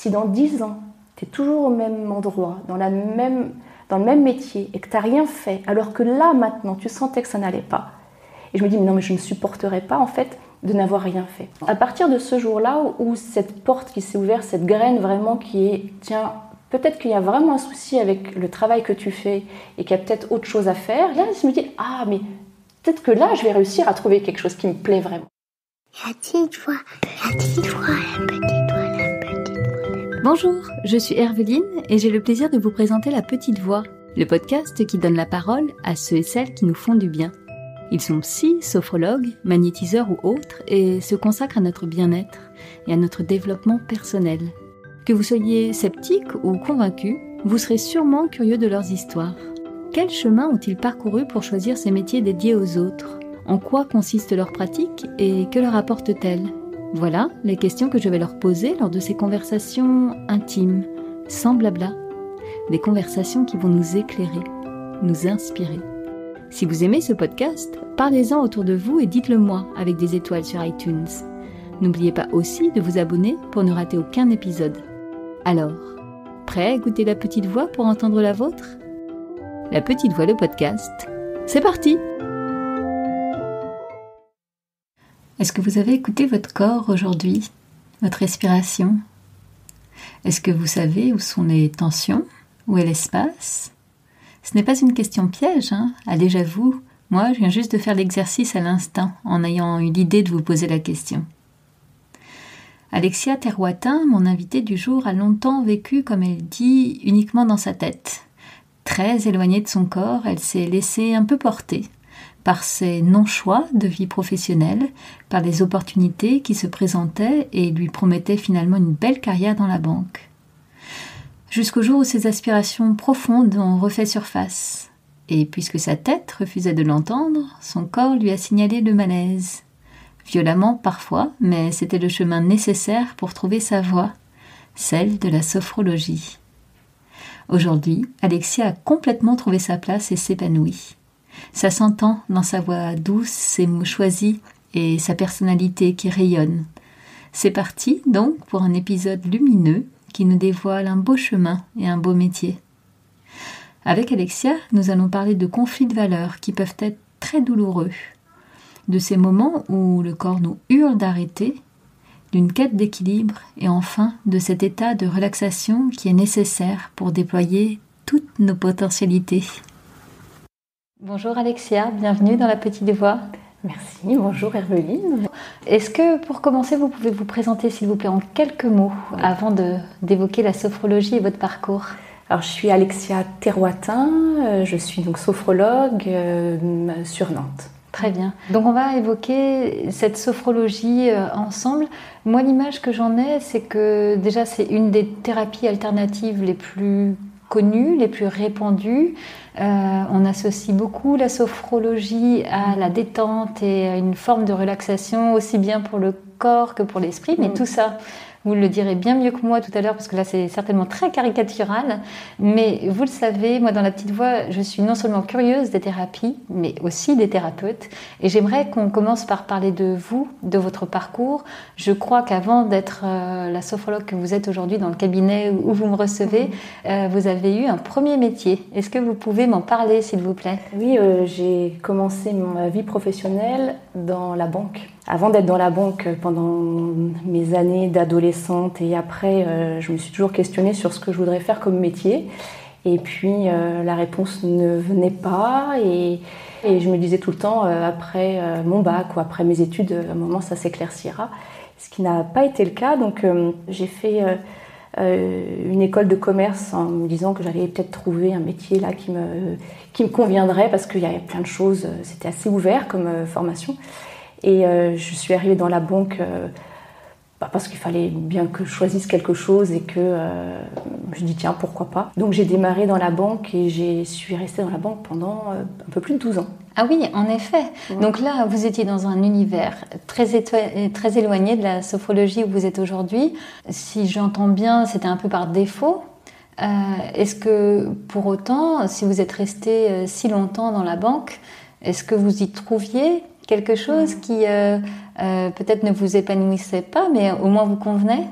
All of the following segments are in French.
si dans 10 ans, tu es toujours au même endroit, dans le même métier, et que tu n'as rien fait, alors que là, maintenant, tu sentais que ça n'allait pas. Et je me dis, mais non, mais je ne supporterais pas, en fait, de n'avoir rien fait. À partir de ce jour-là, où cette porte qui s'est ouverte, cette graine vraiment qui est, tiens, peut-être qu'il y a vraiment un souci avec le travail que tu fais et qu'il y a peut-être autre chose à faire, là, je me dis, ah, mais peut-être que là, je vais réussir à trouver quelque chose qui me plaît vraiment. La petite voix, la petite voix, la petite voix, la petite voix. Bonjour, je suis Herveline et j'ai le plaisir de vous présenter La Petite Voix, le podcast qui donne la parole à ceux et celles qui nous font du bien. Ils sont psy, sophrologues, magnétiseurs ou autres et se consacrent à notre bien-être et à notre développement personnel. Que vous soyez sceptique ou convaincu, vous serez sûrement curieux de leurs histoires. Quel chemin ont-ils parcouru pour choisir ces métiers dédiés aux autres ? En quoi consiste leur pratique et que leur apporte-t-elle ? Voilà les questions que je vais leur poser lors de ces conversations intimes, sans blabla. Des conversations qui vont nous éclairer, nous inspirer. Si vous aimez ce podcast, parlez-en autour de vous et dites-le moi avec des étoiles sur iTunes. N'oubliez pas aussi de vous abonner pour ne rater aucun épisode. Alors, prêt à écouter La Petite Voix pour entendre la vôtre ? La Petite Voix, le podcast, c'est parti ! Est-ce que vous avez écouté votre corps aujourd'hui, votre respiration ? Est-ce que vous savez où sont les tensions, où est l'espace ? Ce n'est pas une question piège, hein ? Allez, j'avoue, moi je viens juste de faire l'exercice à l'instant en ayant eu l'idée de vous poser la question. Alexia Terroitin, mon invitée du jour, a longtemps vécu, comme elle dit, uniquement dans sa tête. Très éloignée de son corps, elle s'est laissée un peu porter par ses non-choix de vie professionnelle, par les opportunités qui se présentaient et lui promettaient finalement une belle carrière dans la banque. Jusqu'au jour où ses aspirations profondes ont refait surface. Et puisque sa tête refusait de l'entendre, son corps lui a signalé le malaise. Violemment parfois, mais c'était le chemin nécessaire pour trouver sa voie, celle de la sophrologie. Aujourd'hui, Alexia a complètement trouvé sa place et s'épanouit. Ça s'entend dans sa voix douce, ses mots choisis et sa personnalité qui rayonne. C'est parti donc pour un épisode lumineux qui nous dévoile un beau chemin et un beau métier. Avec Alexia, nous allons parler de conflits de valeurs qui peuvent être très douloureux, de ces moments où le corps nous hurle d'arrêter, d'une quête d'équilibre et enfin de cet état de relaxation qui est nécessaire pour déployer toutes nos potentialités. Bonjour Alexia, bienvenue dans La Petite Voix. Merci, bonjour Herveline. Est-ce que pour commencer, vous pouvez vous présenter s'il vous plaît en quelques mots avant d'évoquer la sophrologie et votre parcours ? Alors je suis Alexia Terroitin, je suis donc sophrologue sur Nantes. Très bien. Donc on va évoquer cette sophrologie ensemble. Moi l'image que j'en ai, c'est que déjà c'est une des thérapies alternatives les plus connues, les plus répandues. On associe beaucoup la sophrologie à la détente et à une forme de relaxation, aussi bien pour le corps que pour l'esprit. Mais tout ça, vous le direz bien mieux que moi tout à l'heure, parce que là c'est certainement très caricatural. Mais vous le savez, moi dans La Petite Voix, je suis non seulement curieuse des thérapies, mais aussi des thérapeutes. Et j'aimerais qu'on commence par parler de vous, de votre parcours. Je crois qu'avant d'être la sophrologue que vous êtes aujourd'hui dans le cabinet où vous me recevez, vous avez eu un premier métier. Est-ce que vous pouvez m'en parler, s'il vous plaît ? Oui, j'ai commencé ma vie professionnelle dans la banque. Avant d'être dans la banque pendant mes années d'adolescente et après, je me suis toujours questionnée sur ce que je voudrais faire comme métier. Et puis, la réponse ne venait pas et je me disais tout le temps, après mon bac ou après mes études, à un moment, ça s'éclaircira. Ce qui n'a pas été le cas. Donc, j'ai fait une école de commerce en me disant que j'allais peut-être trouver un métier là qui me conviendrait parce qu'il y avait plein de choses, c'était assez ouvert comme formation. Et je suis arrivée dans la banque parce qu'il fallait bien que je choisisse quelque chose et que je dis tiens, pourquoi pas. Donc j'ai démarré dans la banque et je suis restée dans la banque pendant un peu plus de 12 ans. Ah oui, en effet. Ouais. Donc là, vous étiez dans un univers très éloigné de la sophrologie où vous êtes aujourd'hui. Si j'entends bien, c'était un peu par défaut. Est-ce que pour autant, si vous êtes resté si longtemps dans la banque, est-ce que vous y trouviez quelque chose qui peut-être ne vous épanouissait pas, mais au moins vous convenait ?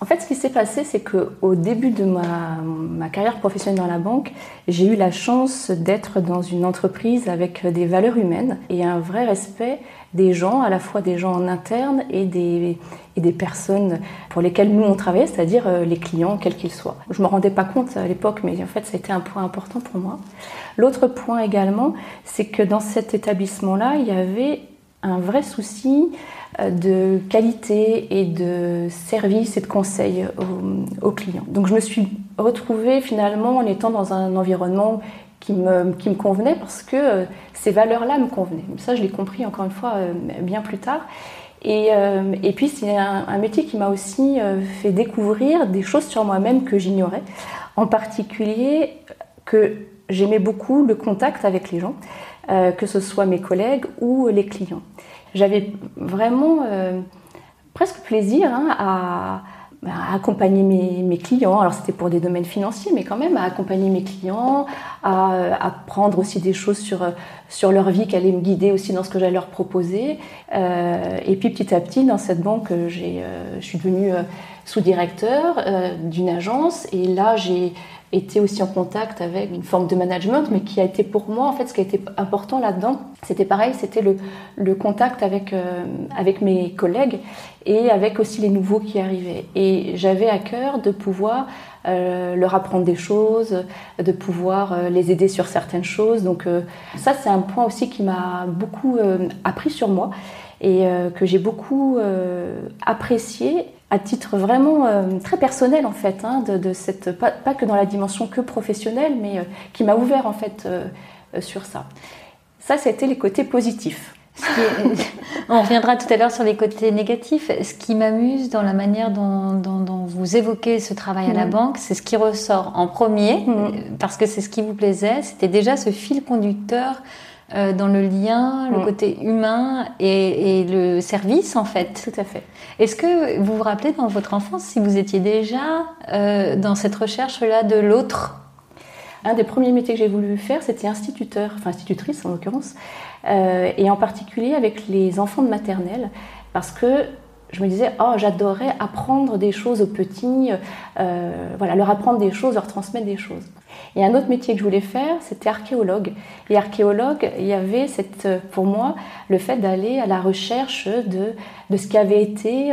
En fait, ce qui s'est passé, c'est qu'au début de ma carrière professionnelle dans la banque, j'ai eu la chance d'être dans une entreprise avec des valeurs humaines et un vrai respect des gens, à la fois des gens en interne et des personnes pour lesquelles nous on travaillait, c'est-à-dire les clients, quels qu'ils soient. Je ne me rendais pas compte à l'époque, mais en fait, ça a été un point important pour moi. L'autre point également, c'est que dans cet établissement-là, il y avait un vrai souci de qualité et de service et de conseil aux clients. Donc je me suis retrouvée finalement en étant dans un environnement qui me convenait parce que ces valeurs-là me convenaient. Ça, je l'ai compris encore une fois bien plus tard. Et puis c'est un métier qui m'a aussi fait découvrir des choses sur moi-même que j'ignorais. En particulier que j'aimais beaucoup le contact avec les gens, que ce soit mes collègues ou les clients. J'avais vraiment presque plaisir à accompagner mes clients. Alors c'était pour des domaines financiers, mais quand même à accompagner mes clients, à apprendre aussi des choses sur leur vie, qui allaient me guider aussi dans ce que j'allais leur proposer. Et puis petit à petit, dans cette banque, je suis devenue sous-directeur d'une agence. Et là, j'ai été aussi en contact avec une forme de management, mais qui a été pour moi, en fait, ce qui a été important là-dedans, c'était pareil, c'était le contact avec mes collègues et avec aussi les nouveaux qui arrivaient. Et j'avais à cœur de pouvoir leur apprendre des choses, de pouvoir les aider sur certaines choses. Donc ça, c'est un point aussi qui m'a beaucoup appris sur moi et que j'ai beaucoup apprécié à titre vraiment très personnel en fait, hein, de cette, pas que dans la dimension que professionnelle, mais qui m'a ouvert en fait sur ça. Ça, c'était les côtés positifs. On reviendra tout à l'heure sur les côtés négatifs. Ce qui m'amuse dans la manière dont vous évoquez ce travail à la banque, c'est ce qui ressort en premier, parce que c'est ce qui vous plaisait, c'était déjà ce fil conducteur dans le lien, le côté humain et le service en fait. Tout à fait. Est-ce que vous vous rappelez dans votre enfance si vous étiez déjà dans cette recherche-là de l'autre ? Un des premiers métiers que j'ai voulu faire, c'était instituteur, enfin institutrice en l'occurrence, et en particulier avec les enfants de maternelle, parce que je me disais, oh, j'adorerais apprendre des choses aux petits, voilà, leur apprendre des choses, leur transmettre des choses. Et un autre métier que je voulais faire, c'était archéologue. Et archéologue, il y avait pour moi le fait d'aller à la recherche de ce qui avait été,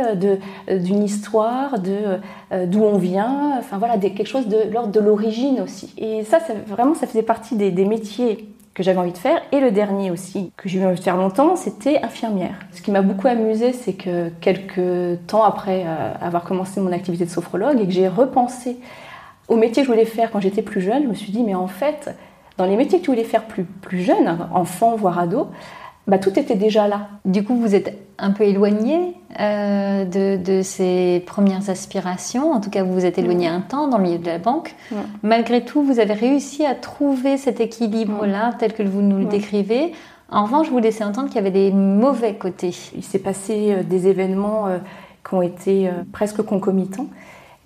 d'une histoire, d'où on vient, enfin voilà, quelque chose de l'ordre de l'origine aussi. Et ça vraiment, ça faisait partie des métiers que j'avais envie de faire. Et le dernier aussi, que j'ai eu envie de faire longtemps, c'était infirmière. Ce qui m'a beaucoup amusée, c'est que quelques temps après avoir commencé mon activité de sophrologue et que j'ai repensé au métier que je voulais faire quand j'étais plus jeune, je me suis dit, mais en fait, dans les métiers que tu voulais faire plus jeune, enfant, voire ado, bah, tout était déjà là. Du coup, vous êtes un peu éloigné de ces premières aspirations. En tout cas, vous vous êtes éloigné un temps dans le milieu de la banque. Malgré tout, vous avez réussi à trouver cet équilibre-là, tel que vous nous le décrivez. En revanche, vous laissez entendre qu'il y avait des mauvais côtés. Il s'est passé des événements qui ont été presque concomitants.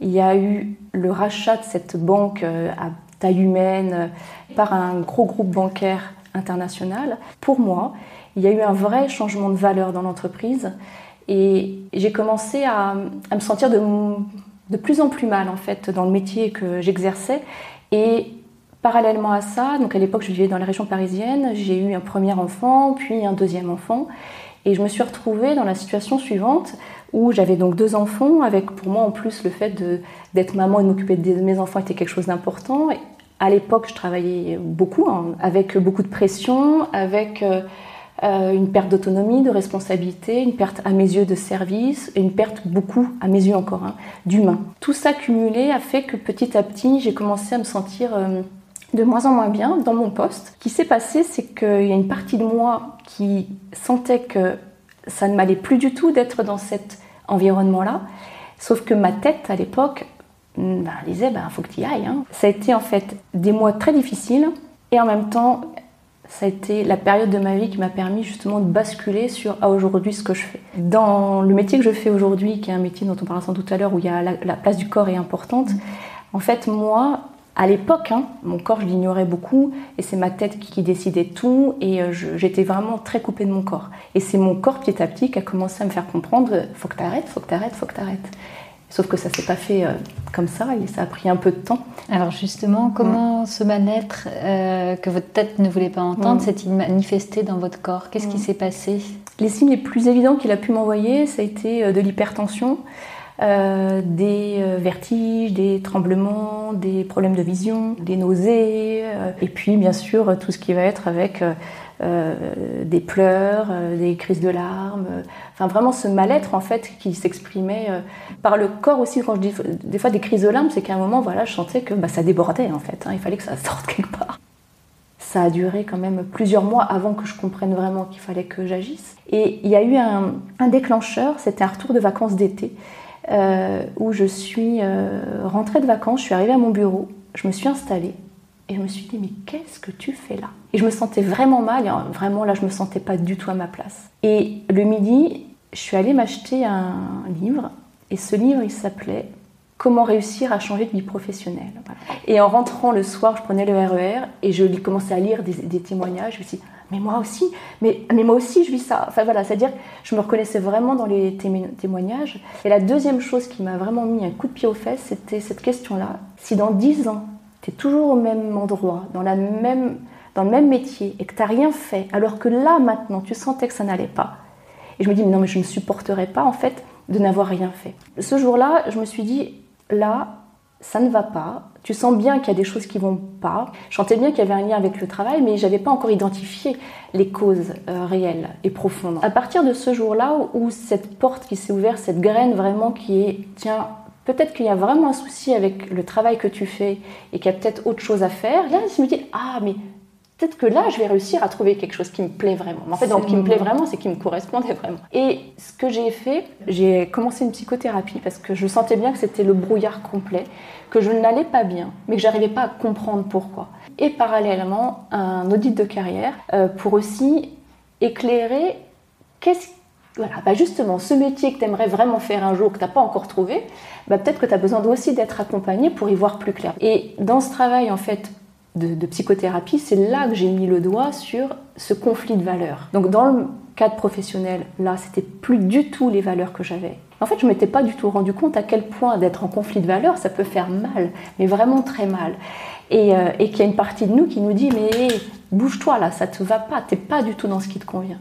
Il y a eu le rachat de cette banque à taille humaine par un gros groupe bancaire international. Pour moi, il y a eu un vrai changement de valeur dans l'entreprise et j'ai commencé à me sentir de plus en plus mal en fait dans le métier que j'exerçais. Et parallèlement à ça, donc à l'époque je vivais dans la région parisienne, j'ai eu un premier enfant, puis un deuxième enfant. Et je me suis retrouvée dans la situation suivante où j'avais donc 2 enfants, avec pour moi en plus le fait d'être maman et de m'occuper de mes enfants était quelque chose d'important. Et à l'époque, je travaillais beaucoup, avec beaucoup de pression, avec une perte d'autonomie, de responsabilité, une perte à mes yeux de service, et une perte beaucoup, à mes yeux encore, d'humain. Tout ça cumulé a fait que petit à petit, j'ai commencé à me sentir de moins en moins bien dans mon poste. Ce qui s'est passé, c'est qu'il y a une partie de moi qui sentait que ça ne m'allait plus du tout d'être dans cet environnement-là, sauf que ma tête, à l'époque, disait « faut que tu y ailles ». Ça a été en fait des mois très difficiles, et en même temps, ça a été la période de ma vie qui m'a permis justement de basculer sur aujourd'hui ce que je fais. Dans le métier que je fais aujourd'hui, qui est un métier dont on parlera sans doute tout à l'heure, où il y a la place du corps est importante, en fait, moi, à l'époque, mon corps, je l'ignorais beaucoup et c'est ma tête qui décidait tout et j'étais vraiment très coupée de mon corps. Et c'est mon corps petit à petit qui a commencé à me faire comprendre « faut que t'arrêtes, faut que t'arrêtes, faut que t'arrêtes ». Sauf que ça ne s'est pas fait comme ça et ça a pris un peu de temps. Alors justement, comment ce mal-être que votre tête ne voulait pas entendre s'est-il manifesté dans votre corps? Qu'est-ce qui s'est passé? Les signes les plus évidents qu'il a pu m'envoyer, ça a été de l'hypertension, des vertiges, des tremblements, des problèmes de vision, des nausées, et puis bien sûr tout ce qui va être avec des pleurs, des crises de larmes, enfin vraiment ce mal-être en fait qui s'exprimait par le corps aussi. Quand je dis des fois des crises de larmes, c'est qu'à un moment voilà, je sentais que ça débordait en fait, il fallait que ça sorte quelque part. Ça a duré quand même plusieurs mois avant que je comprenne vraiment qu'il fallait que j'agisse. Et il y a eu un déclencheur, c'était un retour de vacances d'été, où je suis rentrée de vacances, je suis arrivée à mon bureau, je me suis installée et je me suis dit mais qu'est-ce que tu fais là? Et je me sentais vraiment mal, et vraiment là je me sentais pas du tout à ma place. Et le midi, je suis allée m'acheter un livre et ce livre il s'appelait Comment réussir à changer de vie professionnelle. Voilà. Et en rentrant le soir, je prenais le RER et je commençais à lire des témoignages. Je me suis dit, mais moi aussi, mais moi aussi je vis ça. Enfin voilà, c'est-à-dire je me reconnaissais vraiment dans les témoignages. Et la deuxième chose qui m'a vraiment mis un coup de pied aux fesses, c'était cette question-là. Si dans 10 ans, tu es toujours au même endroit, dans le même métier et que tu n'as rien fait, alors que là maintenant, tu sentais que ça n'allait pas. Et je me dis, mais non, mais je ne supporterais pas en fait de n'avoir rien fait. Ce jour-là, je me suis dit, là, ça ne va pas. Tu sens bien qu'il y a des choses qui ne vont pas. Je sentais bien qu'il y avait un lien avec le travail, mais je n'avais pas encore identifié les causes réelles et profondes. À partir de ce jour-là, où cette porte qui s'est ouverte, cette graine vraiment qui est, tiens, peut-être qu'il y a vraiment un souci avec le travail que tu fais et qu'il y a peut-être autre chose à faire, là, je me dis, ah, mais peut-être que là, je vais réussir à trouver quelque chose qui me plaît vraiment. En fait, donc, qui me plaît vraiment, c'est qui me correspondait vraiment. Et ce que j'ai fait, j'ai commencé une psychothérapie parce que je sentais bien que c'était le brouillard complet, que je n'allais pas bien, mais que j'arrivais pas à comprendre pourquoi. Et parallèlement, un audit de carrière pour aussi éclairer justement, ce métier que tu aimerais vraiment faire un jour, que tu n'as pas encore trouvé, peut-être que tu as besoin aussi d'être accompagné pour y voir plus clair. Et dans ce travail, en fait, de psychothérapie, c'est là que j'ai mis le doigt sur ce conflit de valeurs. Donc dans le cadre professionnel, là, c'était plus du tout les valeurs que j'avais. En fait, je ne m'étais pas du tout rendu compte à quel point d'être en conflit de valeurs, ça peut faire mal, mais vraiment très mal. Et qu'il y a une partie de nous qui nous dit « mais bouge-toi là, ça ne te va pas, tu n'es pas du tout dans ce qui te convient ».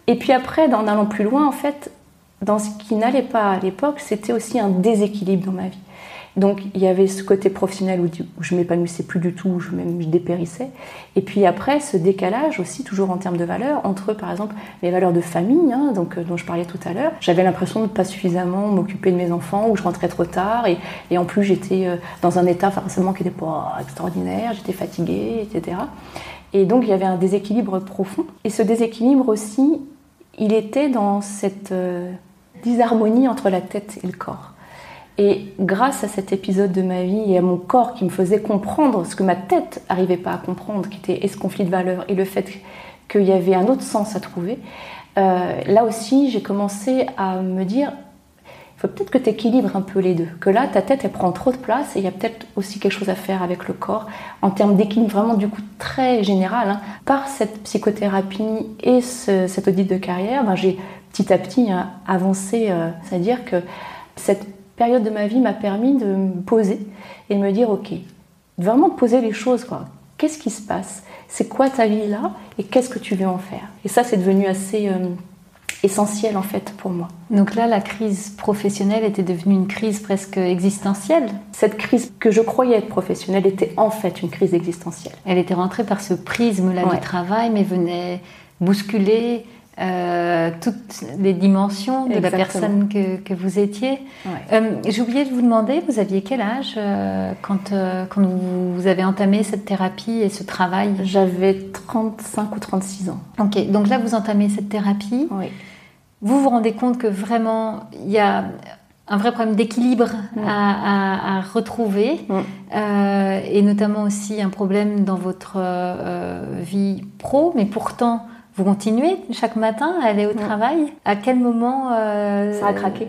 Et puis après, en allant plus loin, en fait, dans ce qui n'allait pas à l'époque, c'était aussi un déséquilibre dans ma vie. Donc il y avait ce côté professionnel où je ne m'épanouissais plus du tout, où je dépérissais. Et puis après, ce décalage aussi, toujours en termes de valeurs, entre par exemple les valeurs de famille, dont je parlais tout à l'heure. J'avais l'impression de ne pas suffisamment m'occuper de mes enfants, ou je rentrais trop tard. Et en plus, j'étais dans un état forcément qui n'était pas extraordinaire, j'étais fatiguée, etc. Et donc il y avait un déséquilibre profond. Et ce déséquilibre aussi, il était dans cette disharmonie entre la tête et le corps. Et grâce à cet épisode de ma vie et à mon corps qui me faisait comprendre ce que ma tête n'arrivait pas à comprendre, qui était ce conflit de valeurs et le fait qu'il y avait un autre sens à trouver, là aussi j'ai commencé à me dire il faut peut-être que tu équilibres un peu les deux, que là ta tête elle prend trop de place et il y a peut-être aussi quelque chose à faire avec le corps en termes d'équilibre vraiment du coup très général. Par cette psychothérapie et cet audit de carrière, j'ai petit à petit avancé, c'est-à-dire que cette période de ma vie m'a permis de me poser et de me dire ok, vraiment de poser les choses quoi. Qu'est-ce qui se passe? C'est quoi ta vie là? Et qu'est-ce que tu veux en faire? Et ça c'est devenu assez essentiel en fait pour moi. Donc là la crise professionnelle était devenue une crise presque existentielle. Cette crise que je croyais être professionnelle était en fait une crise existentielle. Elle était rentrée par ce prisme-là du travail mais venait bousculer toutes les dimensions de la personne que vous étiez. Ouais. J'ai oublié de vous demander, vous aviez quel âge quand vous avez entamé cette thérapie et ce travail? J'avais 35 ou 36 ans. Ok, donc là vous entamez cette thérapie. Oui. Vous vous rendez compte que vraiment il y a un vrai problème d'équilibre à retrouver et notamment aussi un problème dans votre vie pro, mais pourtant vous continuez chaque matin à aller au travail. À quel moment ça a craqué?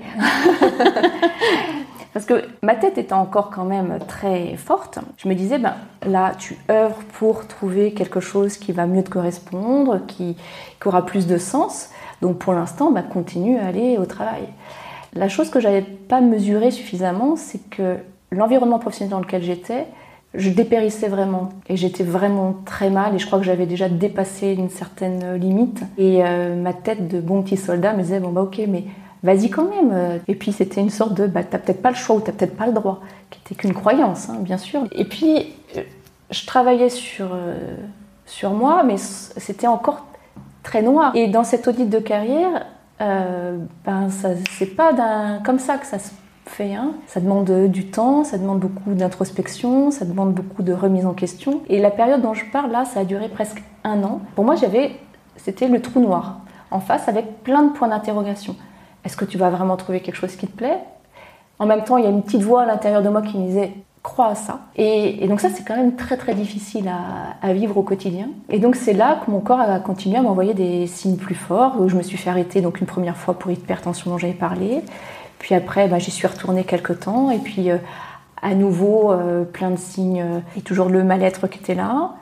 Parce que ma tête étant encore quand même très forte, je me disais, là, tu œuvres pour trouver quelque chose qui va mieux te correspondre, qui aura plus de sens. Donc pour l'instant, continue à aller au travail. La chose que j'avais pas mesurée suffisamment, c'est que l'environnement professionnel dans lequel j'étais, je dépérissais vraiment. Et j'étais vraiment très mal et je crois que j'avais déjà dépassé une certaine limite. Et ma tête de bon petit soldat me disait, bon bah ok, mais vas-y quand même. Et puis c'était une sorte de, bah t'as peut-être pas le choix ou t'as peut-être pas le droit, qui était qu'une croyance, hein, bien sûr. Et puis je travaillais sur moi, mais c'était encore très noir. Et dans cet audit de carrière, c'est pas comme ça que ça se fait. Hein. Ça demande du temps, ça demande beaucoup d'introspection, ça demande beaucoup de remise en question. Et la période dont je parle là, ça a duré presque 1 an. Pour moi, c'était le trou noir en face avec plein de points d'interrogation. Est-ce que tu vas vraiment trouver quelque chose qui te plaît ? En même temps, il y a une petite voix à l'intérieur de moi qui me disait crois à ça. Et donc ça, c'est quand même très très difficile à vivre au quotidien. Et donc c'est là que mon corps a continué à m'envoyer des signes plus forts, où je me suis fait arrêter donc une première fois pour hypertension dont j'avais parlé. Puis après, j'y suis retournée quelques temps. Et puis à nouveau, plein de signes et toujours le mal-être qui était là.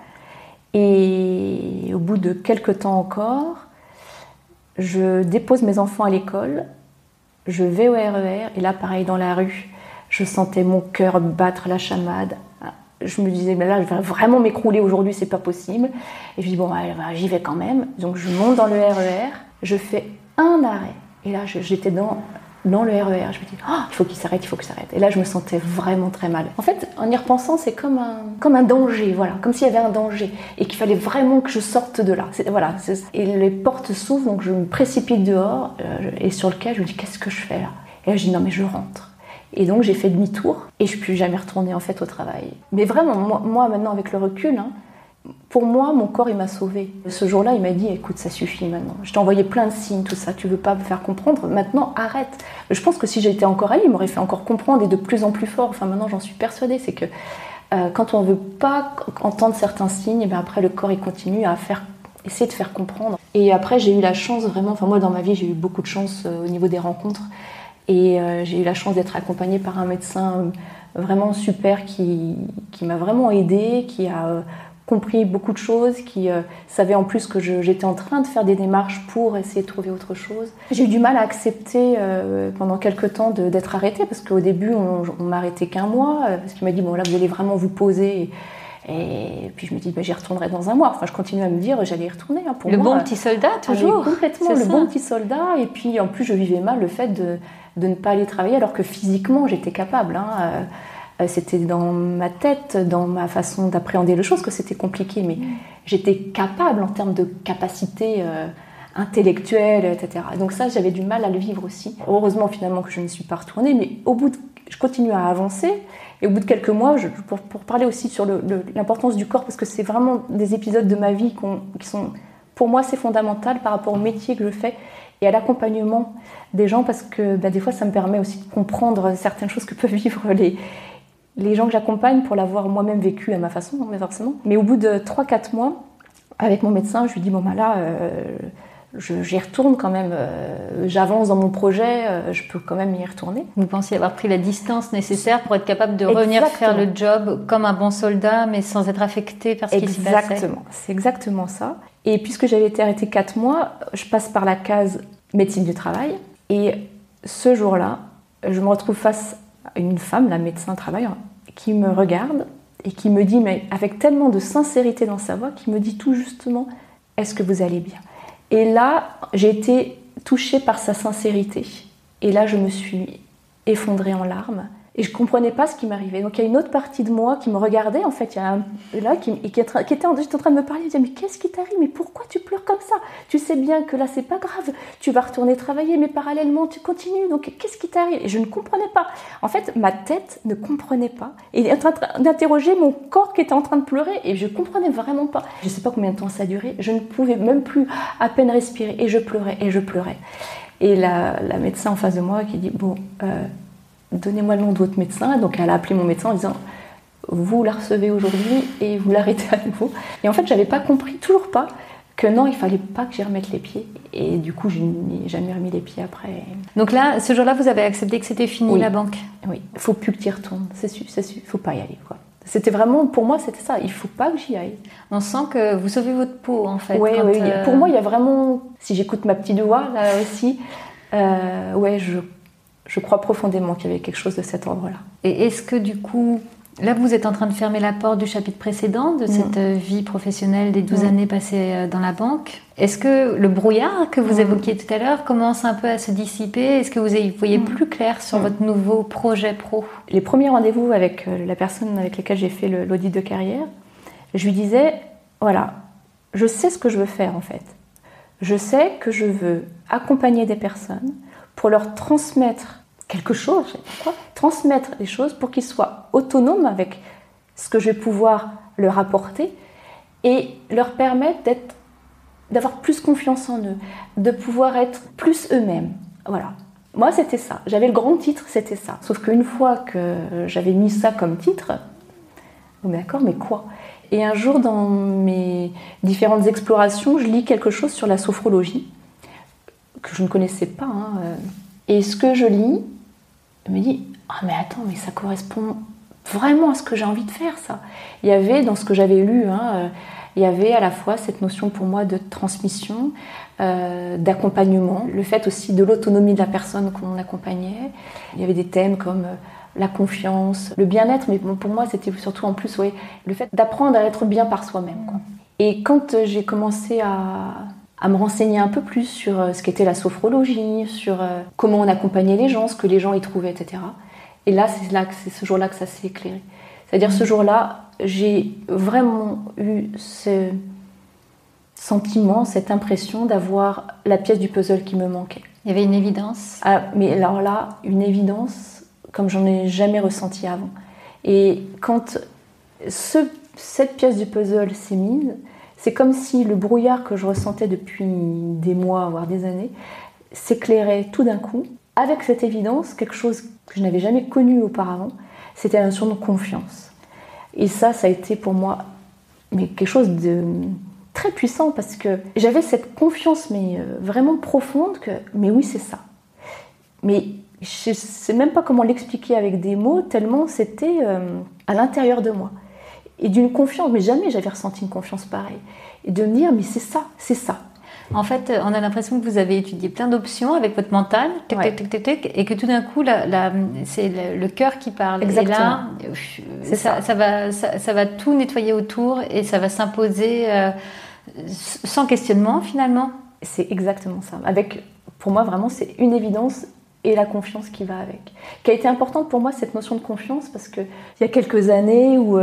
Et au bout de quelques temps encore, je dépose mes enfants à l'école, je vais au RER, et là, pareil, dans la rue, je sentais mon cœur battre la chamade. Je me disais, mais là, je vais vraiment m'écrouler aujourd'hui, c'est pas possible. Et je dis, bon, j'y vais quand même. Donc, je monte dans le RER, je fais un arrêt. Et là, j'étais dans le RER. Je me dis, oh, il faut qu'il s'arrête. Et là, je me sentais vraiment très mal. En fait, en y repensant, c'est comme un danger, voilà, comme s'il y avait un danger et qu'il fallait vraiment que je sorte de là. Et les portes s'ouvrent, donc je me précipite dehors et sur le quai, je me dis, qu'est-ce que je fais là ? Et là, je dis, non, mais je rentre. Et donc, j'ai fait demi-tour et je ne suis plus jamais retournée en fait au travail. Mais vraiment, moi maintenant, avec le recul, hein, pour moi, mon corps, il m'a sauvée. Ce jour-là, il m'a dit, écoute, ça suffit maintenant. Je t'ai envoyé plein de signes, tout ça, tu veux pas me faire comprendre, maintenant, arrête. Je pense que si j'étais encore allée, il m'aurait fait encore comprendre et de plus en plus fort. Enfin, maintenant, j'en suis persuadée, c'est que quand on veut pas entendre certains signes, et bien après, le corps, il continue à essayer de faire comprendre. Et après, j'ai eu la chance, vraiment, enfin moi, dans ma vie, j'ai eu beaucoup de chance au niveau des rencontres. Et j'ai eu la chance d'être accompagnée par un médecin vraiment super qui m'a vraiment aidée, qui a compris beaucoup de choses, qui savait en plus que j'étais en train de faire des démarches pour essayer de trouver autre chose. J'ai eu du mal à accepter pendant quelques temps d'être arrêtée, parce qu'au début, on m'arrêtait qu'1 mois, parce qu'il m'a dit, bon là, vous allez vraiment vous poser. Et puis je me dis, j'y retournerai dans 1 mois. Enfin, je continue à me dire, j'allais y retourner. Hein, pour le moi, bon petit soldat, toujours. Complètement, le bon petit soldat. Et puis, en plus, je vivais mal le fait de ne pas aller travailler, alors que physiquement, j'étais capable. Hein. C'était dans ma tête, dans ma façon d'appréhender les choses que c'était compliqué, mais j'étais capable en termes de capacité intellectuelle, etc. Donc ça, j'avais du mal à le vivre aussi. Heureusement, finalement, que je ne suis pas retournée, mais je continue à avancer. Et au bout de quelques mois, pour parler aussi sur l'importance du corps, parce que c'est vraiment des épisodes de ma vie qui sont, pour moi, c'est fondamental par rapport au métier que je fais et à l'accompagnement des gens, parce que des fois, ça me permet aussi de comprendre certaines choses que peuvent vivre les gens que j'accompagne, pour l'avoir moi-même vécu à ma façon, mais forcément. Mais au bout de 3-4 mois, avec mon médecin, je lui dis, bon là, j'y retourne quand même, j'avance dans mon projet, je peux quand même y retourner. Vous pensiez avoir pris la distance nécessaire pour être capable de revenir faire le job comme un bon soldat, mais sans être affecté par ce qui s'y passait. Exactement, c'est exactement ça. Et puisque j'avais été arrêtée 4 mois, je passe par la case médecine du travail. Et ce jour-là, je me retrouve face à une femme, la médecin travailleur, qui me regarde et qui me dit, mais avec tellement de sincérité dans sa voix, qui me dit tout justement, est-ce que vous allez bien ? Et là, j'ai été touchée par sa sincérité. Et là, je me suis effondrée en larmes. Et je ne comprenais pas ce qui m'arrivait. Donc, il y a une autre partie de moi qui me regardait, en fait. Il y a qui était juste en train de me parler. Il me disait, mais qu'est-ce qui t'arrive ? Mais pourquoi tu pleures comme ça ? Tu sais bien que là, c'est pas grave. Tu vas retourner travailler, mais parallèlement, tu continues. Donc, qu'est-ce qui t'arrive ? Et je ne comprenais pas. En fait, ma tête ne comprenait pas. Et il était en train d'interroger mon corps qui était en train de pleurer. Et je ne comprenais vraiment pas. Je ne sais pas combien de temps ça a duré. Je ne pouvais même plus à peine respirer. Et je pleurais, et je pleurais. Et la médecin en face de moi qui dit, bon... donnez-moi le nom de votre médecin. Donc elle a appelé mon médecin en disant, vous la recevez aujourd'hui et vous l'arrêtez à nouveau. Et en fait, j'avais pas compris, toujours pas, que non, il fallait pas que j'y remette les pieds. Et du coup, je n'ai jamais remis les pieds après. Donc là, ce jour-là, vous avez accepté que c'était fini, la banque ? Oui, il faut plus que tu y retournes, c'est sûr, il faut pas y aller, quoi. C'était vraiment, pour moi, c'était ça, il faut pas que j'y aille. On sent que vous sauvez votre peau, en fait. Oui, pour moi, il y a vraiment, si j'écoute ma petite voix, là aussi, Je crois profondément qu'il y avait quelque chose de cet ordre-là. Et est-ce que du coup, là vous êtes en train de fermer la porte du chapitre précédent de cette vie professionnelle des 12 années passées dans la banque. Est-ce que le brouillard que vous évoquiez tout à l'heure commence un peu à se dissiper? Est-ce que vous voyez plus clair sur votre nouveau projet pro? Les premiers rendez-vous avec la personne avec laquelle j'ai fait l'audit de carrière, je lui disais, voilà, je sais ce que je veux faire en fait. Je sais que je veux accompagner des personnes pour leur transmettre quelque chose, je sais pas quoi, transmettre les choses pour qu'ils soient autonomes avec ce que je vais pouvoir leur apporter et leur permettre d'avoir plus confiance en eux, de pouvoir être plus eux-mêmes. Voilà. Moi, c'était ça. J'avais le grand titre, c'était ça. Sauf qu'une fois que j'avais mis ça comme titre, d'accord, mais quoi? Et un jour, dans mes différentes explorations, je lis quelque chose sur la sophrologie, que je ne connaissais pas. Et ce que je lis, je me dis, ah mais attends, mais ça correspond vraiment à ce que j'ai envie de faire, ça. Il y avait, dans ce que j'avais lu, il y avait à la fois cette notion pour moi de transmission, d'accompagnement, le fait aussi de l'autonomie de la personne qu'on accompagnait. Il y avait des thèmes comme la confiance, le bien-être, mais pour moi c'était surtout en plus le fait d'apprendre à être bien par soi-même, quoi. Et quand j'ai commencé à me renseigner un peu plus sur ce qu'était la sophrologie, sur comment on accompagnait les gens, ce que les gens y trouvaient, etc. Et là, c'est ce jour-là que ça s'est éclairé. C'est-à-dire ce jour-là, j'ai vraiment eu ce sentiment, cette impression d'avoir la pièce du puzzle qui me manquait. Il y avait une évidence. Ah, mais alors là, une évidence comme j'en ai jamais ressenti avant. Et quand cette pièce du puzzle s'est mise, c'est comme si le brouillard que je ressentais depuis des mois, voire des années, s'éclairait tout d'un coup. Avec cette évidence, quelque chose que je n'avais jamais connu auparavant, c'était la notion de confiance. Et ça a été pour moi quelque chose de très puissant parce que j'avais cette confiance vraiment profonde que, mais oui, c'est ça. Mais je ne sais même pas comment l'expliquer avec des mots, tellement c'était à l'intérieur de moi. Et d'une confiance, mais jamais j'avais ressenti une confiance pareille. Et de me dire, mais c'est ça, c'est ça. En fait, on a l'impression que vous avez étudié plein d'options avec votre mental, et que tout d'un coup, c'est le cœur qui parle. Exactement. Et là, ça va tout nettoyer autour et ça va s'imposer sans questionnement finalement. C'est exactement ça. Pour moi, vraiment, c'est une évidence. Et la confiance qui va avec. Qui a été importante pour moi, cette notion de confiance, parce qu'il y a quelques années où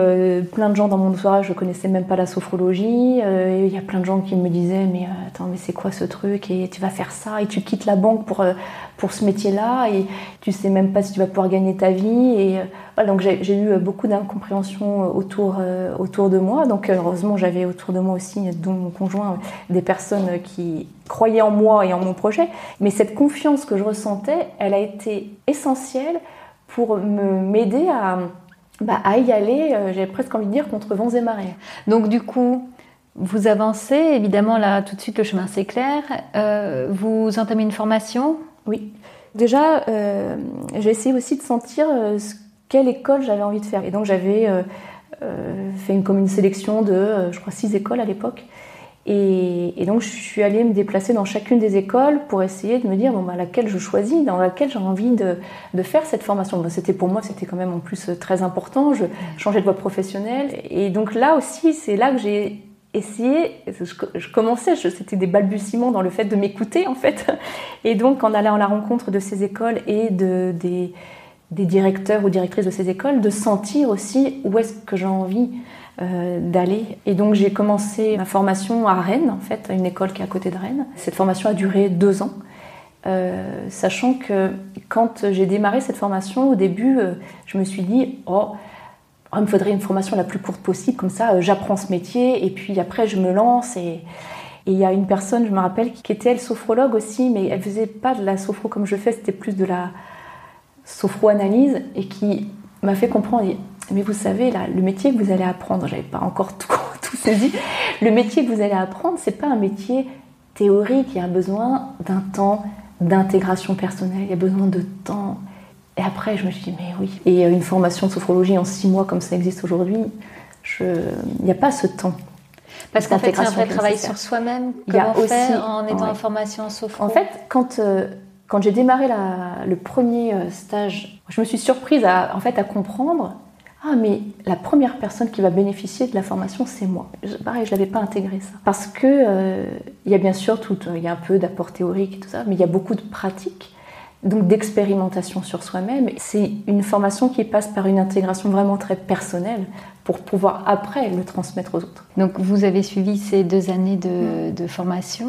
plein de gens dans mon entourage ne connaissaient même pas la sophrologie, et il y a plein de gens qui me disaient « mais attends, mais c'est quoi ce truc? Et tu vas faire ça, et tu quittes la banque pour ce métier-là, et tu sais même pas si tu vas pouvoir gagner ta vie. » Et voilà, donc j'ai eu beaucoup d'incompréhension autour de moi. Donc heureusement, j'avais autour de moi aussi, dont mon conjoint, des personnes qui croyaient en moi et en mon projet. Mais cette confiance que je ressentais, elle a été essentielle pour m'aider à y aller, j'avais presque envie de dire, contre vents et marées. Donc du coup, vous avancez, évidemment là tout de suite le chemin s'éclaire, vous entamez une formation? Oui. Déjà, j'ai essayé aussi de sentir quelle école j'avais envie de faire. Et donc j'avais fait une sélection de, je crois, 6 écoles à l'époque. Et donc je suis allée me déplacer dans chacune des écoles pour essayer de me dire laquelle je choisis, dans laquelle j'ai envie de faire cette formation. Pour moi, c'était quand même en plus très important. Je changeais de voie professionnelle. Et donc là aussi, c'est là que j'ai essayé, je commençais, c'était des balbutiements dans le fait de m'écouter en fait. Et donc en allant à la rencontre de ces écoles et des directeurs ou directrices de ces écoles, de sentir aussi où est-ce que j'ai envie d'aller. Et donc j'ai commencé ma formation à Rennes, en fait, à une école qui est à côté de Rennes. Cette formation a duré 2 ans, sachant que quand j'ai démarré cette formation, au début, je me suis dit il me faudrait une formation la plus courte possible, comme ça j'apprends ce métier et puis après je me lance. Et il y a une personne, je me rappelle, qui était elle sophrologue aussi, mais elle faisait pas de la sophro comme je fais, c'était plus de la sophro-analyse, et qui m'a fait comprendre, mais vous savez, là, le métier que vous allez apprendre, j'avais pas encore tout saisi, le métier que vous allez apprendre, c'est pas un métier théorique, il y a besoin d'un temps d'intégration personnelle, il y a besoin de temps. Et après, je me suis dit, mais oui. Et une formation de sophrologie en 6 mois, comme ça existe aujourd'hui, il n'y a pas ce temps. Parce qu'en fait, c'est un vrai travail sur soi-même. Comment on fait en étant en formation en sophro? En fait, quand Quand j'ai démarré le premier stage, je me suis surprise à comprendre mais la première personne qui va bénéficier de la formation, c'est moi. Pareil, je n'avais pas intégré ça. Parce que il y a bien sûr il y a un peu d'apport théorique et tout ça, mais il y a beaucoup de pratique, donc d'expérimentation sur soi-même. C'est une formation qui passe par une intégration vraiment très personnelle pour pouvoir après le transmettre aux autres. Donc vous avez suivi ces 2 années de formation.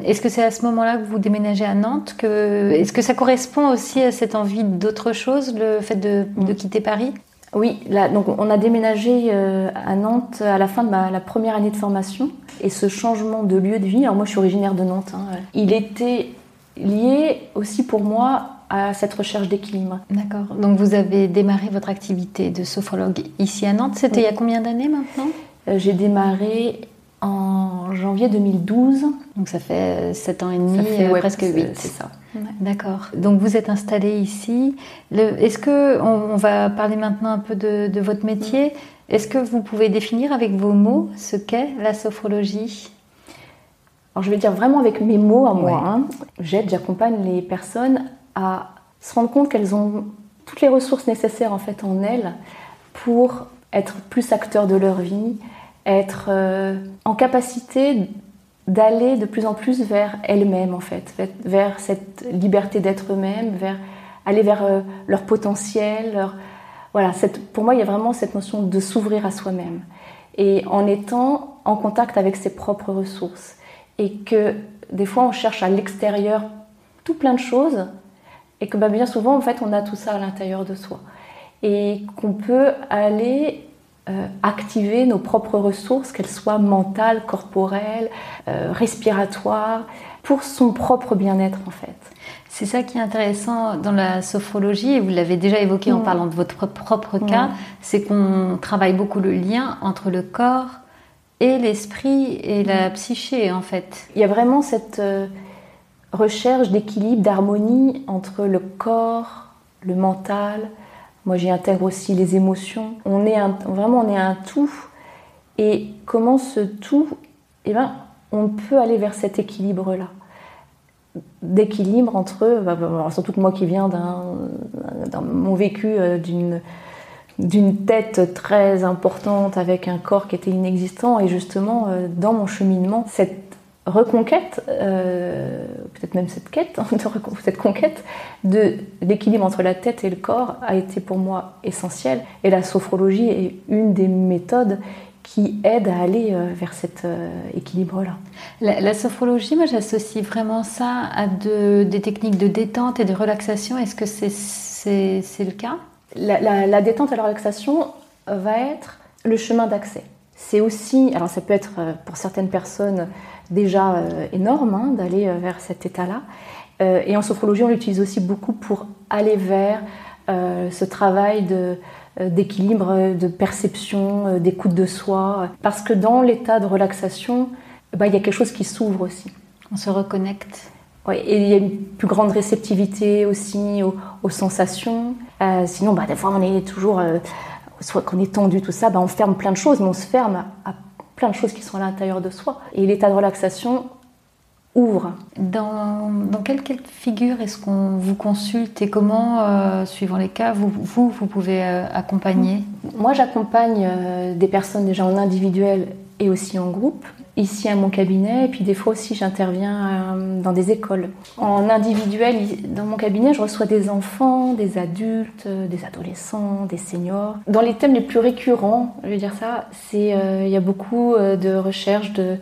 Est-ce que c'est à ce moment-là que vous déménagez à Nantes Est-ce que ça correspond aussi à cette envie d'autre chose, le fait de quitter Paris ? Oui, donc on a déménagé à Nantes à la fin de la première année de formation. Et ce changement de lieu de vie, alors moi je suis originaire de Nantes, il était lié aussi pour moi à cette recherche d'équilibre. D'accord. Donc vous avez démarré votre activité de sophrologue ici à Nantes. C'était il y a combien d'années maintenant ? J'ai démarré en janvier 2012. Donc ça fait 7 ans et demi, presque 8. C'est ça. Ouais. D'accord. Donc vous êtes installée ici. Est-ce que on va parler maintenant un peu de votre métier. Est-ce que vous pouvez définir avec vos mots ce qu'est la sophrologie ? Alors je vais dire vraiment avec mes mots à moi. J'accompagne les personnes à se rendre compte qu'elles ont toutes les ressources nécessaires en fait en elles pour être plus acteurs de leur vie, être en capacité d'aller de plus en plus vers elles-mêmes en fait, vers cette liberté d'être eux-mêmes, aller vers leur potentiel. Pour moi, il y a vraiment cette notion de s'ouvrir à soi-même et en étant en contact avec ses propres ressources. Et que des fois, on cherche à l'extérieur tout plein de choses et que bien souvent, en fait, on a tout ça à l'intérieur de soi. Et qu'on peut aller activer nos propres ressources, qu'elles soient mentales, corporelles, respiratoires, pour son propre bien-être en fait. C'est ça qui est intéressant dans la sophrologie, et vous l'avez déjà évoqué en parlant de votre propre cas, c'est qu'on travaille beaucoup le lien entre le corps et l'esprit et la psyché en fait. Il y a vraiment cette recherche d'équilibre, d'harmonie entre le corps, le mental. Moi, j'y intègre aussi les émotions. On est un tout. Et comment ce tout, on peut aller vers cet équilibre-là. D'équilibre entre, surtout que moi qui viens dans mon vécu d'une tête très importante avec un corps qui était inexistant. Et justement, dans mon cheminement, cette reconquête, peut-être même cette quête, cette conquête de l'équilibre entre la tête et le corps a été pour moi essentielle. Et la sophrologie est une des méthodes qui aide à aller vers cet équilibre-là. La sophrologie, moi j'associe vraiment ça à des techniques de détente et de relaxation. Est-ce que c'est le cas ? La détente et la relaxation va être le chemin d'accès. C'est aussi, alors ça peut être pour certaines personnes déjà énorme d'aller vers cet état-là. Et en sophrologie, on l'utilise aussi beaucoup pour aller vers ce travail d'équilibre, de perception, d'écoute de soi. Parce que dans l'état de relaxation, il y a quelque chose qui s'ouvre aussi. On se reconnecte. Oui, et il y a une plus grande réceptivité aussi aux sensations. Sinon, des fois, on est toujours... soit qu'on est tendu, tout ça, on ferme plein de choses, mais on se ferme à plein de choses qui sont à l'intérieur de soi. Et l'état de relaxation ouvre. Dans quel cas de figure est-ce qu'on vous consulte et comment, suivant les cas, vous pouvez accompagner ? Moi, j'accompagne des personnes déjà en individuel et aussi en groupe, ici à mon cabinet, et puis des fois aussi j'interviens dans des écoles. En individuel, dans mon cabinet, je reçois des enfants, des adultes, des adolescents, des seniors. Dans les thèmes les plus récurrents, je vais dire ça, il y a beaucoup de recherche de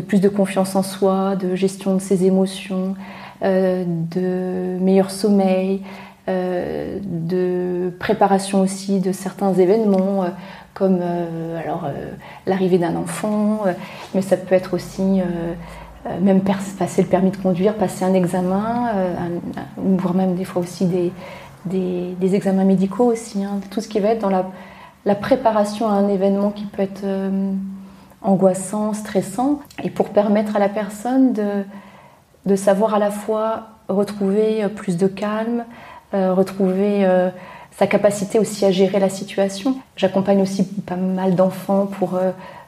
plus de confiance en soi, de gestion de ses émotions, de meilleur sommeil, de préparation aussi de certains événements, comme l'arrivée d'un enfant, mais ça peut être aussi même passer le permis de conduire, passer un examen, voire même des fois aussi des examens médicaux aussi, tout ce qui va être dans la préparation à un événement qui peut être angoissant, stressant, et pour permettre à la personne de savoir à la fois retrouver plus de calme, retrouver sa capacité aussi à gérer la situation. J'accompagne aussi pas mal d'enfants pour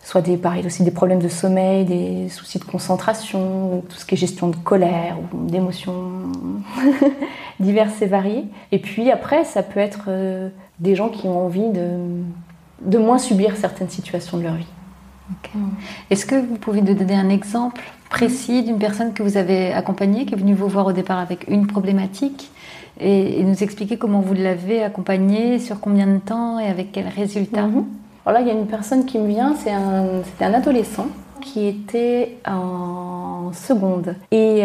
soit aussi des problèmes de sommeil, des soucis de concentration, tout ce qui est gestion de colère ou d'émotions diverses et variées. Et puis après, ça peut être des gens qui ont envie de moins subir certaines situations de leur vie. Okay. Est-ce que vous pouvez nous donner un exemple précis d'une personne que vous avez accompagnée, qui est venue vous voir au départ avec une problématique, et nous expliquer comment vous l'avez accompagnée, sur combien de temps et avec quels résultats? Alors là, il y a une personne qui me vient, c'était un adolescent qui était en seconde et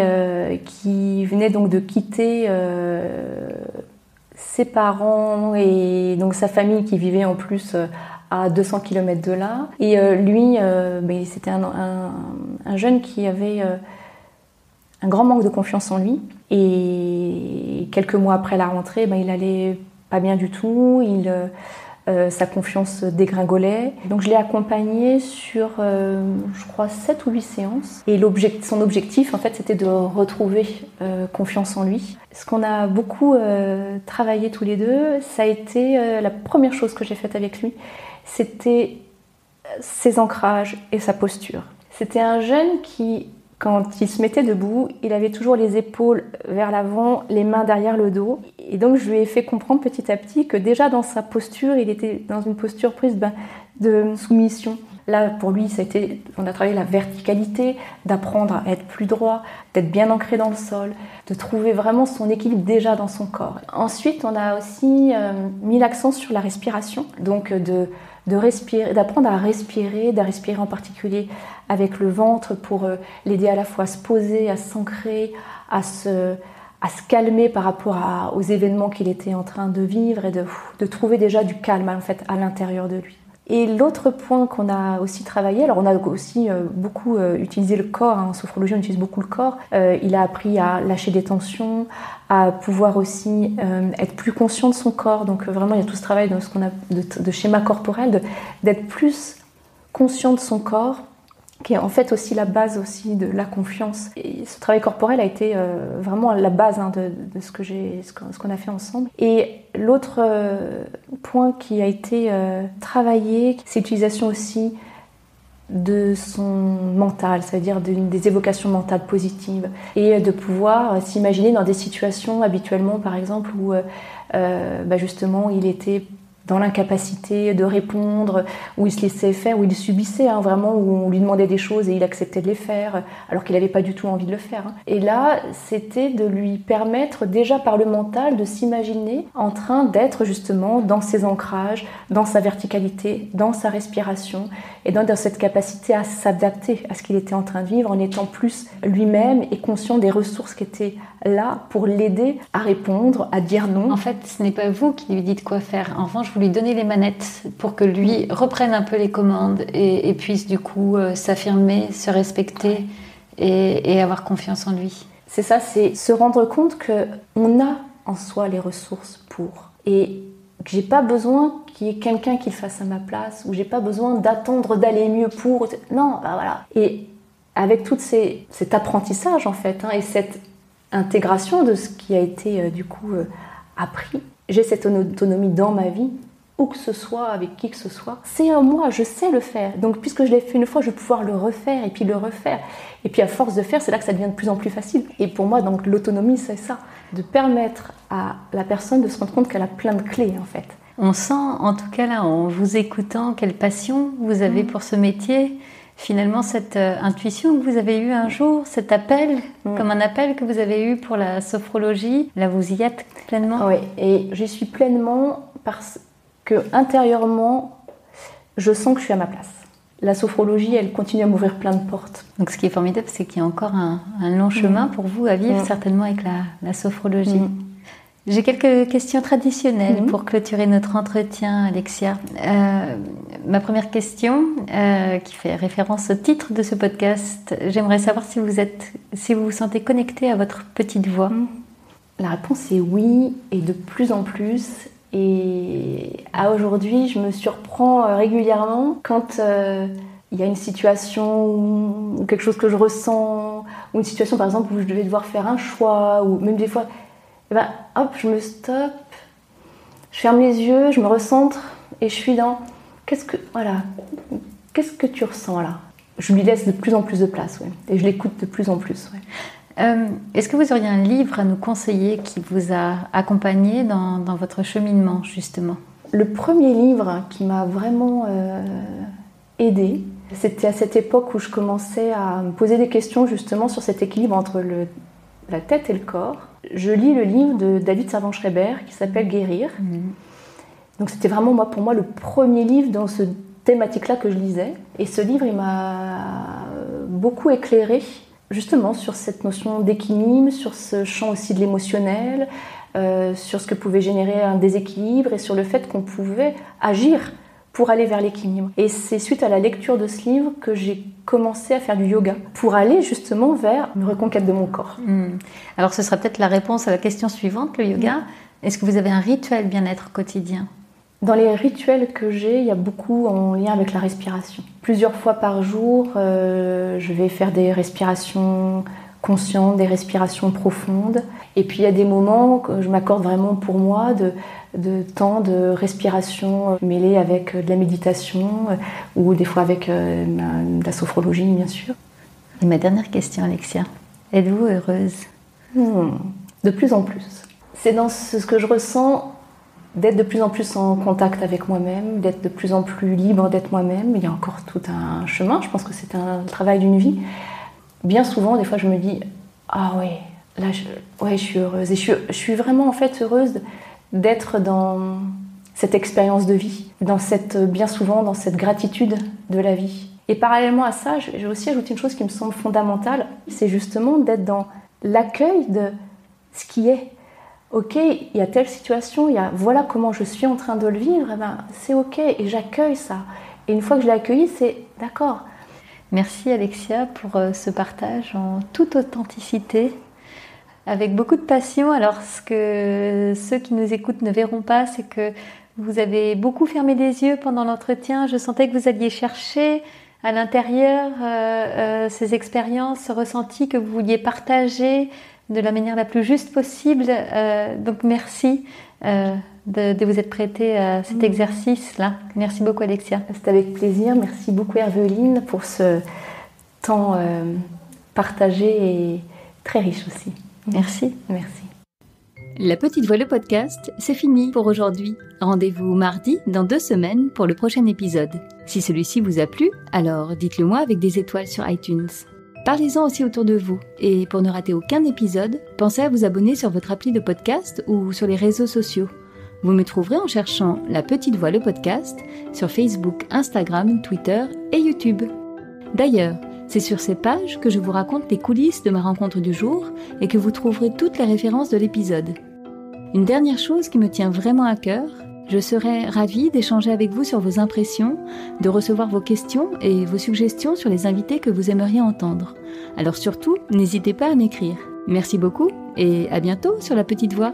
qui venait donc de quitter ses parents et donc sa famille qui vivait en plus à 200 km de là. Et lui, c'était un jeune qui avait un grand manque de confiance en lui. Et quelques mois après la rentrée, il allait pas bien du tout. Sa confiance dégringolait. Donc je l'ai accompagné sur, je crois, 7 ou 8 séances. Et son objectif, en fait, c'était de retrouver confiance en lui. Ce qu'on a beaucoup travaillé tous les deux, ça a été la première chose que j'ai faite avec lui, c'était ses ancrages et sa posture. C'était un jeune qui, quand il se mettait debout, il avait toujours les épaules vers l'avant, les mains derrière le dos. Et donc je lui ai fait comprendre petit à petit que déjà dans sa posture, il était dans une posture prise de soumission. Là, pour lui, on a travaillé la verticalité, d'apprendre à être plus droit, d'être bien ancré dans le sol, de trouver vraiment son équilibre déjà dans son corps. Ensuite, on a aussi mis l'accent sur la respiration, donc d'apprendre à respirer en particulier avec le ventre pour l'aider à la fois à se poser, à s'ancrer, à se calmer par rapport aux événements qu'il était en train de vivre et de trouver déjà du calme en fait à l'intérieur de lui. Et l'autre point qu'on a aussi travaillé, alors on a aussi beaucoup utilisé le corps, en sophrologie on utilise beaucoup le corps, il a appris à lâcher des tensions, à pouvoir aussi être plus conscient de son corps, donc vraiment il y a tout ce travail de ce qu'on a de schéma corporel, d'être plus conscient de son corps, qui est en fait aussi la base aussi de la confiance. Et ce travail corporel a été vraiment la base de ce qu'on a fait ensemble. Et l'autre point qui a été travaillé, c'est l'utilisation aussi de son mental, c'est-à-dire des évocations mentales positives, et de pouvoir s'imaginer dans des situations habituellement, par exemple, où justement il était dans l'incapacité de répondre, où il se laissait faire, où il subissait vraiment, où on lui demandait des choses et il acceptait de les faire, alors qu'il n'avait pas du tout envie de le faire. Et là, c'était de lui permettre, déjà par le mental, de s'imaginer en train d'être justement dans ses ancrages, dans sa verticalité, dans sa respiration, et dans cette capacité à s'adapter à ce qu'il était en train de vivre, en étant plus lui-même et conscient des ressources qui étaient là pour l'aider à répondre, à dire non. En fait, ce n'est pas vous qui lui dites quoi faire. En revanche, vous lui donnez les manettes pour que lui reprenne un peu les commandes et puisse du coup s'affirmer, se respecter et avoir confiance en lui. C'est ça, c'est se rendre compte qu'on a en soi les ressources pour. Et que j'ai pas besoin qu'il y ait quelqu'un qui le fasse à ma place, ou j'ai pas besoin d'attendre d'aller mieux pour. Non, voilà. Et avec tout cet apprentissage en fait, et cette intégration de ce qui a été appris, j'ai cette autonomie dans ma vie, où que ce soit, avec qui que ce soit. C'est à moi, je sais le faire. Donc puisque je l'ai fait une fois, je vais pouvoir le refaire et puis le refaire. Et puis à force de faire, c'est là que ça devient de plus en plus facile. Et pour moi, donc l'autonomie, c'est ça, de permettre à la personne de se rendre compte qu'elle a plein de clés en fait. On sent, en tout cas là, en vous écoutant, quelle passion vous avez pour ce métier. Finalement, cette intuition que vous avez eue un jour, cet appel, comme un appel que vous avez eu pour la sophrologie, là vous y êtes pleinement. Oui, et j'y suis pleinement parce que intérieurement, je sens que je suis à ma place. La sophrologie, elle continue à m'ouvrir plein de portes. Donc ce qui est formidable, c'est qu'il y a encore un long chemin pour vous à vivre, certainement avec la sophrologie. J'ai quelques questions traditionnelles pour clôturer notre entretien, Alexia. Ma première question, qui fait référence au titre de ce podcast, j'aimerais savoir si vous vous sentez connecté à votre petite voix. La réponse est oui, et de plus en plus. Et à aujourd'hui, je me surprends régulièrement quand il y a une situation ou quelque chose que je ressens, ou une situation par exemple où je devais devoir faire un choix, ou même des fois, hop, je me stoppe, je Je ferme les yeux, je me recentre et je suis dans qu'est-ce que tu ressens là? Je lui laisse de plus en plus de place, ouais. Et je l'écoute de plus en plus. Ouais. Est-ce que vous auriez un livre à nous conseiller qui vous a accompagné dans votre cheminement, justement? Le premier livre qui m'a vraiment aidée, c'était à cette époque où je commençais à me poser des questions justement sur cet équilibre entre la tête et le corps. Je lis le livre de David Servan-Schreiber qui s'appelle Guérir. Donc c'était vraiment pour moi le premier livre dans ce thématique-là que je lisais. Et ce livre, il m'a beaucoup éclairé justement sur cette notion d'équilibre, sur ce champ aussi de l'émotionnel, sur ce que pouvait générer un déséquilibre et sur le fait qu'on pouvait agir pour aller vers l'équilibre. Et c'est suite à la lecture de ce livre que j'ai commencé à faire du yoga pour aller justement vers une reconquête de mon corps. Alors ce sera peut-être la réponse à la question suivante, le yoga. Est-ce que vous avez un rituel bien-être quotidien? Dans les rituels que j'ai, il y a beaucoup en lien avec la respiration. Plusieurs fois par jour, je vais faire des respirations conscientes, des respirations profondes. Et puis il y a des moments que je m'accorde vraiment pour moi de temps de respiration mêlée avec de la méditation ou des fois avec de la sophrologie, bien sûr. Et ma dernière question, Alexia, êtes-vous heureuse? De plus en plus. C'est dans ce que je ressens d'être de plus en plus en contact avec moi-même, d'être de plus en plus libre d'être moi-même. Il y a encore tout un chemin, je pense que c'est un travail d'une vie. Bien souvent, des fois, je me dis « Ah ouais, là, je suis heureuse ». Et je suis vraiment en fait heureuse d'être dans cette expérience de vie, bien souvent dans cette gratitude de la vie. Et parallèlement à ça, j'ai aussi ajouté une chose qui me semble fondamentale, c'est justement d'être dans l'accueil de ce qui est. Ok, il y a telle situation, voilà comment je suis en train de le vivre, c'est ok et j'accueille ça. Et une fois que je l'ai accueilli, c'est d'accord. Merci Alexia pour ce partage en toute authenticité, avec beaucoup de passion. Alors ce que ceux qui nous écoutent ne verront pas, c'est que vous avez beaucoup fermé les yeux pendant l'entretien. Je sentais que vous alliez chercher à l'intérieur ces expériences, ce ressenti que vous vouliez partager de la manière la plus juste possible. Donc merci de vous être prêtée à cet exercice-là. Merci beaucoup Alexia. C'est avec plaisir. Merci beaucoup Herveline pour ce temps partagé et très riche aussi. Merci. Merci. La Petite Voix, le podcast, c'est fini pour aujourd'hui. Rendez-vous mardi dans 2 semaines pour le prochain épisode. Si celui-ci vous a plu, alors dites-le moi avec des étoiles sur iTunes. Parlez-en aussi autour de vous. Et pour ne rater aucun épisode, pensez à vous abonner sur votre appli de podcast ou sur les réseaux sociaux. Vous me trouverez en cherchant La Petite Voix, le podcast sur Facebook, Instagram, Twitter et YouTube. D'ailleurs, c'est sur ces pages que je vous raconte les coulisses de ma rencontre du jour et que vous trouverez toutes les références de l'épisode. Une dernière chose qui me tient vraiment à cœur, je serais ravie d'échanger avec vous sur vos impressions, de recevoir vos questions et vos suggestions sur les invités que vous aimeriez entendre. Alors surtout, n'hésitez pas à m'écrire. Merci beaucoup et à bientôt sur La Petite Voix.